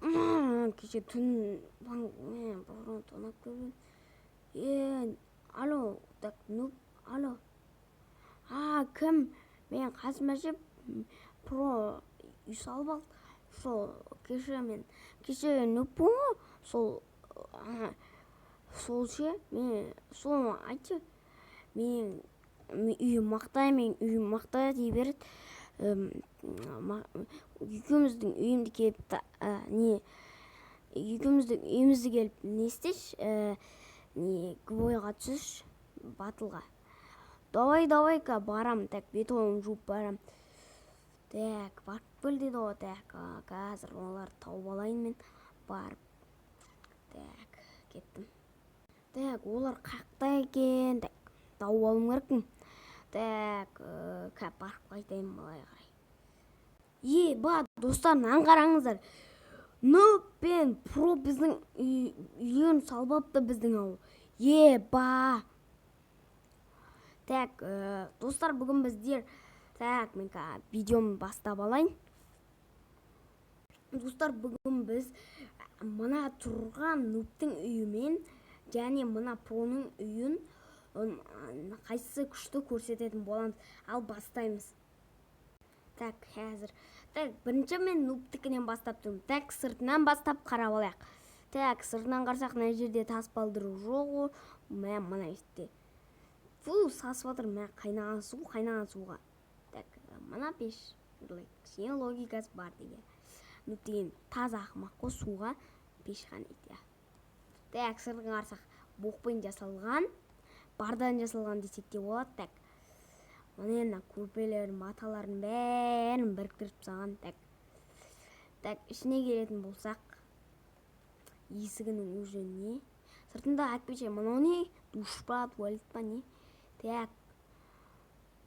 Кеше түн мен бұрын тонап көрген. Алло, так, алло. Кім? Мен Қасым әжеп про үй салып алды. Сол кеше мен нуппын ғой. Сол ше, мен сол айтшы. Мен үйім мақта дей береді. Екеуміздің үйімізді келіп не істеші, бойға түсіш батылға. Давай-ка барам, так, бетонын жуып барам. Так, барып кел деді ғой, так, қазір олар тауып алайын мен барып. Так, кеттім. Так, олар қақта екен, так, тауып алым керекпін. Так, барып қайтайын былай қарай. Достар, нан қараңыздар. Нуп пен про біздің үйін салып алыпты біздің ауыл. Так, достар, бүгін біздер, так, мен видеомды бастап алайын. Достар, бүгін біз мына тұрған нуптың үйімен және мына проның үйін қайсысы күшті көрсететін боламыз. Ал бастаймыз. Так, қазір. Так, бірінші мен нуптікінен бастап тұрмын. Так, сыртынан бастап қарап алайық. Так, сыртынан қарсақ, мына жерде тас балдыру жоқ. Мына жерде сасып жатыр, қайнаған суға. Так, мына пеш, кішкене логикасы бар деген. Нуп деген таза ақымақ қой, суға пеш қайнайды. Так, сыртынан қарсақ, боқпен жасалған, бардан жасалған десек те болады. Так, мына көрпелерін, маталарын бәрін біріктіріп салған. Так, ішіне келетін болсақ, есігінің өзі не? Сыртында әтпеше, мынау не? Душ па, туалет па не? Так,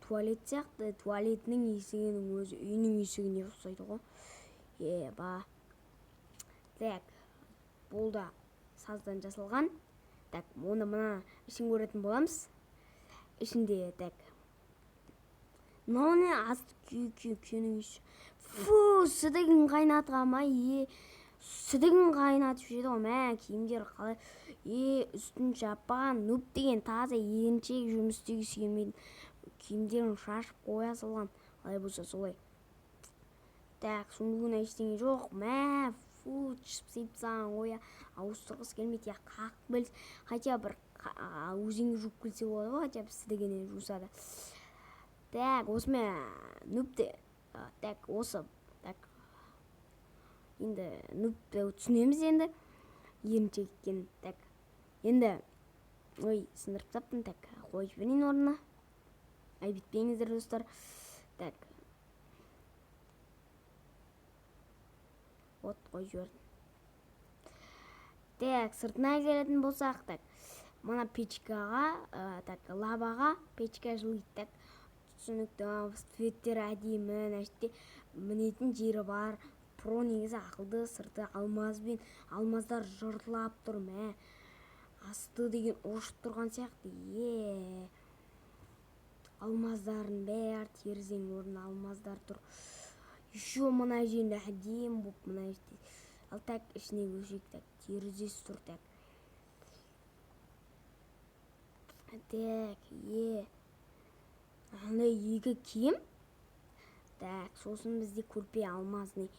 туалет сияқты, туалетінің есігінің өзі үйінің есігіне ұқсайды ғой. Так, бұл да саздан жасалған. Так, оны мына ішін көретін боламыз. Ішінде, так, мынау не? Асты күйінің іші. Сүдігін қайнатқан ма? Сүдігін қайнатып жеді ғой, киімдер қалай? Үстін жаппаған, нуп деген таза егіншек жұмыс істегісі келмейді. Киімдерін шашып қоя салған. Қалай болса солай. Так, сундығына ештеңе жоқ. Шып-сыйып саған қоя. Ауыстырғысы келмейді. Қақ білс. Хотя бір өзіңе жуып келсе болады ғой, хотя бір сідігіне жусады. Так, осымен нупты. Так, осы. Так, енді нупты түсінеміз енді. Егіншек екен. Так, енді сындырып таптым. Так, қойып берейін орнына. Бітпеңіздер, достар. Так, қойып жібердім. Так, сыртына келетін болсақ, так, мына печкаға, так, лабаға печка жылайды. Так, түсінікті, светтер әдемі, нәште мінетін жері бар. Про негізі ақылды, сырты алмазбен, алмаздар жыртылап тұр. Асты деген ошып тұрған сияқты. Алмаздарын бәр терезенің орнына алмаздар тұр. Еще мына жерінде әдем болып мына жерде. Ал так, ішіне көшек, так, терезесі тұр. Так, андай екі киім. Так, сосын бізде көрпе алмазный.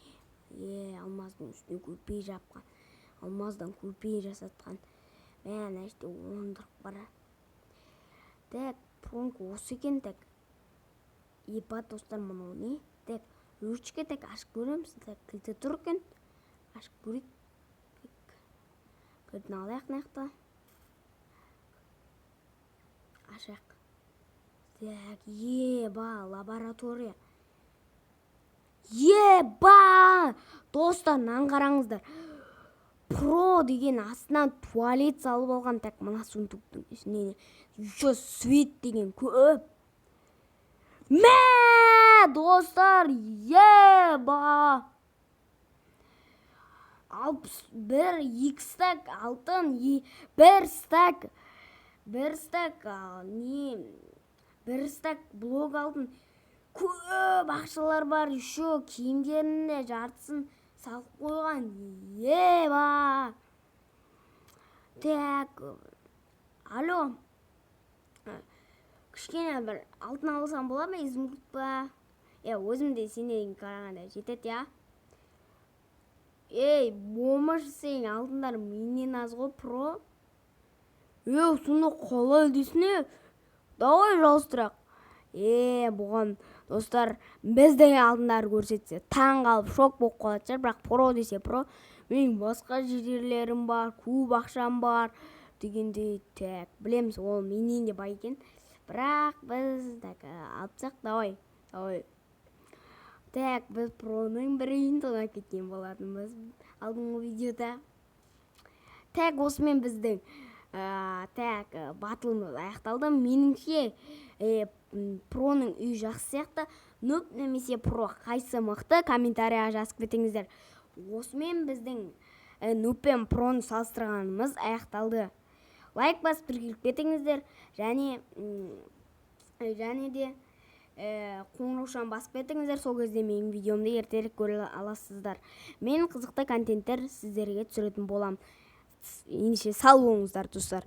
Алмаздың үстіне көрпе жапқан. Алмаздан көрпе жасатқан. Нәште ондырып бара. Так, пронка осы екен. Так, достар, мұнау не? Так, ручка, так, ашып көреміз. Так, кілті тұр екен. Ашып көрейік. Кілтін алайық наяқта. Ашақ. Так, лаборатория. Достар, нан қараңыздар. Про деген астынан туалет салып алған. Так, мына сундықтың ішіне еще свет деген көп. Достар, 2 стак алтын, 1 стак блок алтын. Көп ақшалар бар, еще киімдерінде жартысын салып қойған еба. Так, алло, кішкене бір алтын алсам бола ма, изумруд па? Өзім де сендерге қарағанда жетеді, я? Болмашы, сенің алтындарың менен аз ғой, про. Сонда қалай дейсің? Давай жалыстырақ. Бұған достар біздің алтындар көрсетсе таң қалып шок болып қалады шығар, бірақ про десе про. Менің басқа жерлерім бар, көп ақшам бар дегендей. Так, білеміз, ол менен де бай екен. Бірақ біз алсақ, давай. Так, біз проның бірін тонап кеткен болатынбыз алдыңғы видеода. Так, осымен біздің батылымыз аяқталды. Меніңше проның үй жақсы сияқты. Нуб немесе про қайсы мықты, комментарияға жазып кетіңіздер. Осымен біздің нуб пен проны салыстырғанымыз аяқталды. Лайк басып тіркеліп кетіңіздер, және де қоңыраушаны басып кетіңіздер. Сол кезде менің видеомды ертерек көре аласыздар. Мен қызықты контенттер сіздерге түсіретін болам. Ендеше сау болыңыздар, достар.